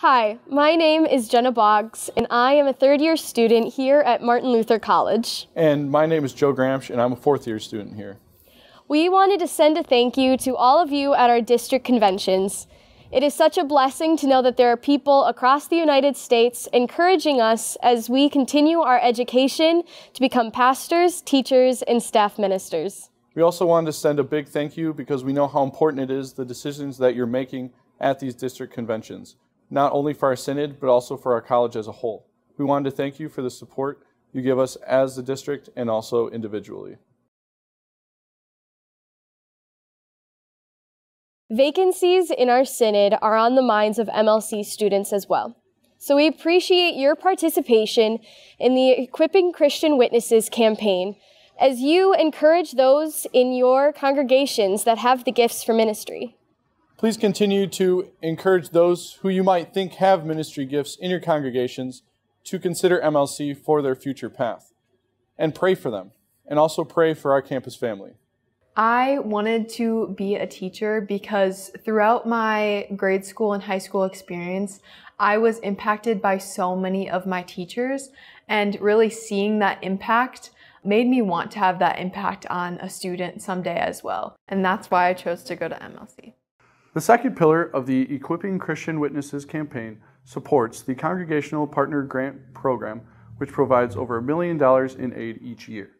Hi, my name is Jenna Boggs, and I am a third-year student here at Martin Luther College. And my name is Grambsch, and I'm a fourth-year student here. We wanted to send a thank you to all of you at our district conventions. It is such a blessing to know that there are people across the United States encouraging us as we continue our education to become pastors, teachers, and staff ministers. We also wanted to send a big thank you because we know how important it is, the decisions that you're making at these district conventions, not only for our synod, but also for our college as a whole. We wanted to thank you for the support you give us as the district and also individually. Vacancies in our synod are on the minds of MLC students as well. So we appreciate your participation in the Equipping Christian Witnesses campaign as you encourage those in your congregations that have the gifts for ministry. Please continue to encourage those who you might think have ministry gifts in your congregations to consider MLC for their future path. And pray for them. And also pray for our campus family. I wanted to be a teacher because throughout my grade school and high school experience, I was impacted by so many of my teachers, and really seeing that impact made me want to have that impact on a student someday as well. And that's why I chose to go to MLC. The second pillar of the Equipping Christian Witnesses campaign supports the Congregational Partner Grant Program, which provides over $1 million in aid each year.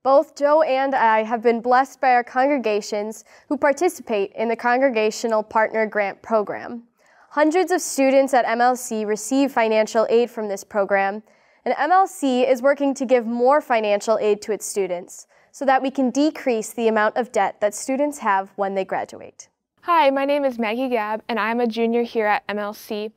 Both Joe and I have been blessed by our congregations who participate in the Congregational Partner Grant Program. Hundreds of students at MLC receive financial aid from this program, and MLC is working to give more financial aid to its students so that we can decrease the amount of debt that students have when they graduate. Hi, my name is Maggie Gabb, and I'm a junior here at MLC.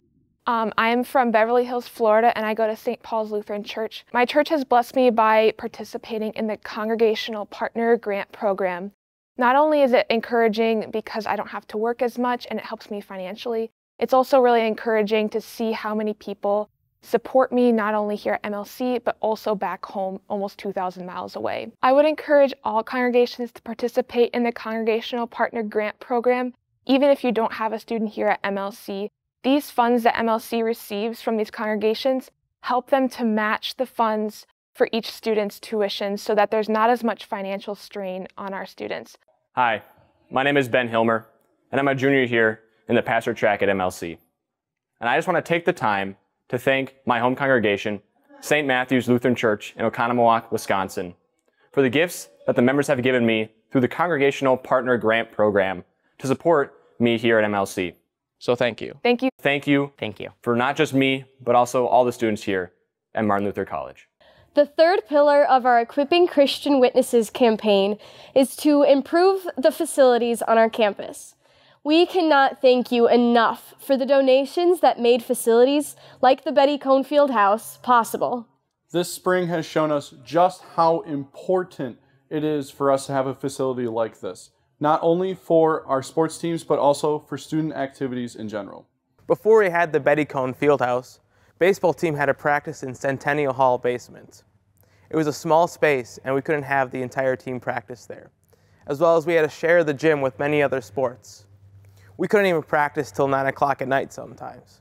I am from Beverly Hills, Florida, and I go to St. Paul's Lutheran Church. My church has blessed me by participating in the Congregational Partner Grant Program. Not only is it encouraging because I don't have to work as much and it helps me financially, it's also really encouraging to see how many people support me not only here at MLC, but also back home almost 2,000 miles away. I would encourage all congregations to participate in the Congregational Partner Grant Program, even if you don't have a student here at MLC. These funds that MLC receives from these congregations help them to match the funds for each student's tuition so that there's not as much financial strain on our students. Hi, my name is Ben Hilmer, and I'm a junior here in the pastor track at MLC. And I just want to take the time to thank my home congregation, St. Matthew's Lutheran Church in Oconomowoc, Wisconsin, for the gifts that the members have given me through the Congregational Partner Grant Program to support me here at MLC. So thank you. Thank you. Thank you. Thank you. For not just me, but also all the students here at Martin Luther College. The third pillar of our Equipping Christian Witnesses campaign is to improve the facilities on our campus. We cannot thank you enough for the donations that made facilities like the Betty Cohn Field House possible. This spring has shown us just how important it is for us to have a facility like this, not only for our sports teams, but also for student activities in general. Before we had the Betty Cohn Fieldhouse, baseball team had to practice in Centennial Hall basement. It was a small space and we couldn't have the entire team practice there, as well as we had to share the gym with many other sports. We couldn't even practice till 9 o'clock at night sometimes.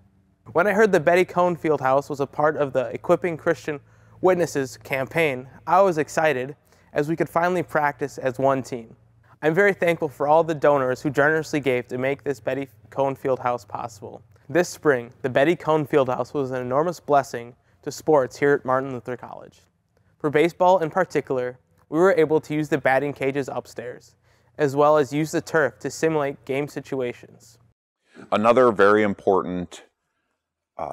When I heard the Betty Cohn Fieldhouse was a part of the Equipping Christian Witnesses campaign, I was excited as we could finally practice as one team. I'm very thankful for all the donors who generously gave to make this Betty Cohn Fieldhouse possible. This spring, the Betty Cohn Fieldhouse was an enormous blessing to sports here at Martin Luther College. For baseball in particular, we were able to use the batting cages upstairs, as well as use the turf to simulate game situations. Another very important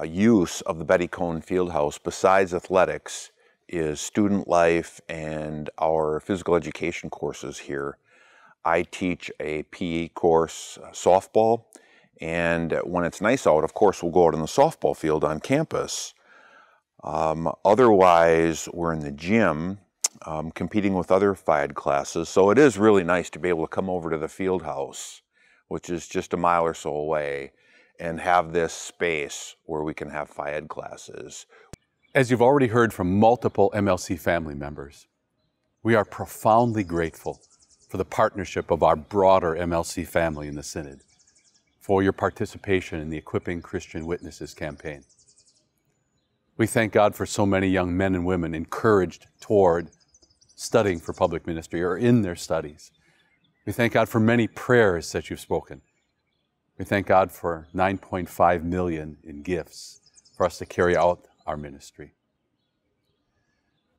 use of the Betty Cohn Fieldhouse, besides athletics, is student life and our physical education courses here. I teach a PE course, softball, and when it's nice out, of course, we'll go out on the softball field on campus. Otherwise, we're in the gym competing with other FIAD classes, so it is really nice to be able to come over to the field house, which is just a mile or so away, and have this space where we can have FIAD classes. As you've already heard from multiple MLC family members, we are profoundly grateful for the partnership of our broader MLC family in the Synod. for your participation in the Equipping Christian Witnesses campaign. We thank God for so many young men and women encouraged toward studying for public ministry or in their studies. We thank God for many prayers that you've spoken. We thank God for $9.5 million in gifts for us to carry out our ministry.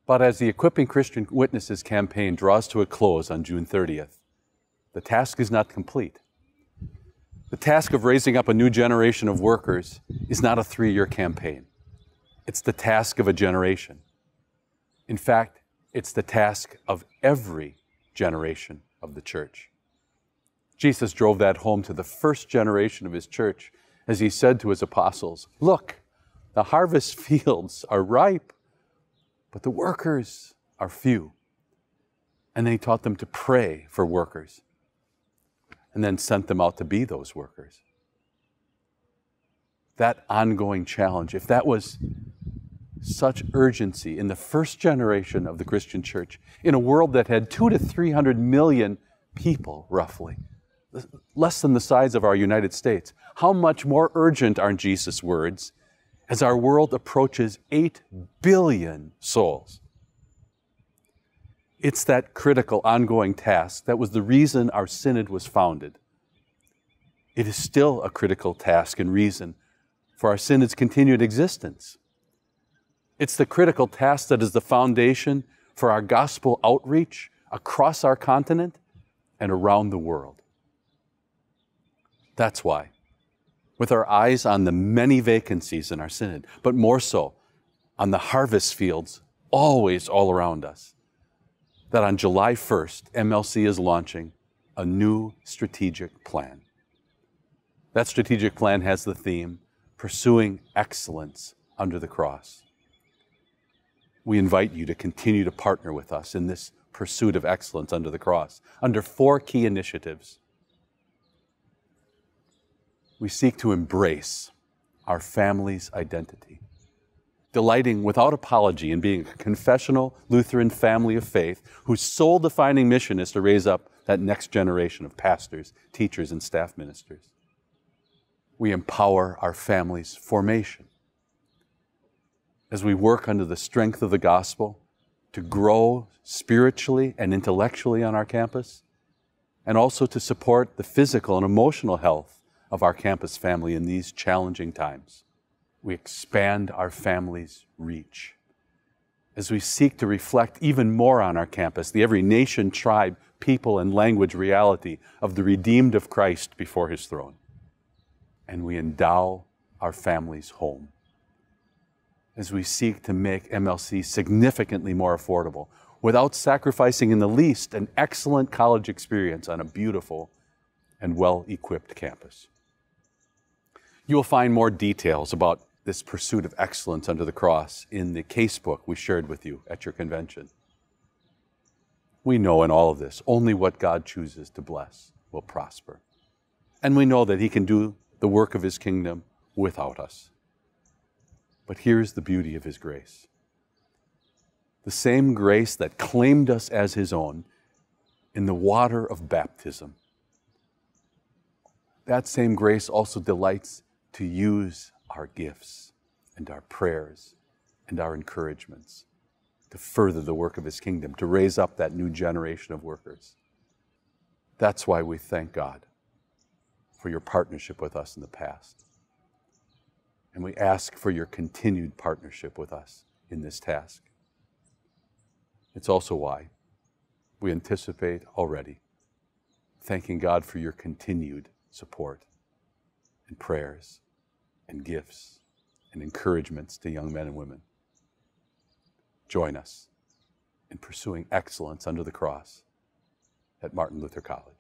But as the Equipping Christian Witnesses campaign draws to a close on June 30th, the task is not complete. The task of raising up a new generation of workers is not a 3-year campaign. It's the task of a generation. In fact, it's the task of every generation of the church. Jesus drove that home to the first generation of his church as he said to his apostles, "Look, the harvest fields are ripe, but the workers are few." And then he taught them to pray for workers, and then sent them out to be those workers. That ongoing challenge, if that was such urgency in the first generation of the Christian church, in a world that had 200 to 300 million people, roughly, less than the size of our United States, how much more urgent are Jesus' words as our world approaches 8 billion souls? It's that critical, ongoing task that was the reason our synod was founded. It is still a critical task and reason for our synod's continued existence. It's the critical task that is the foundation for our gospel outreach across our continent and around the world. That's why, with our eyes on the many vacancies in our synod, but more so on the harvest fields always all around us, that on July 1st, MLC is launching a new strategic plan. That strategic plan has the theme, Pursuing Excellence Under the Cross. We invite you to continue to partner with us in this pursuit of excellence under the cross, under 4 key initiatives. We seek to embrace our family's identity, delighting without apology in being a confessional Lutheran family of faith whose sole defining mission is to raise up that next generation of pastors, teachers, and staff ministers. We empower our family's formation as we work under the strength of the gospel to grow spiritually and intellectually on our campus, and also to support the physical and emotional health of our campus family in these challenging times. We expand our family's reach as we seek to reflect even more on our campus the every nation, tribe, people, and language reality of the redeemed of Christ before his throne. And we endow our family's home as we seek to make MLC significantly more affordable without sacrificing in the least an excellent college experience on a beautiful and well-equipped campus. You will find more details about this pursuit of excellence under the cross in the casebook we shared with you at your convention. We know in all of this, only what God chooses to bless will prosper. And we know that he can do the work of his kingdom without us. But here's the beauty of his grace. The same grace that claimed us as his own in the water of baptism. That same grace also delights to use our gifts and our prayers and our encouragements to further the work of his kingdom, to raise up that new generation of workers. That's why we thank God for your partnership with us in the past. And we ask for your continued partnership with us in this task. It's also why we anticipate already thanking God for your continued support and prayers and gifts and encouragements to young men and women. Join us in pursuing excellence under the cross at Martin Luther College.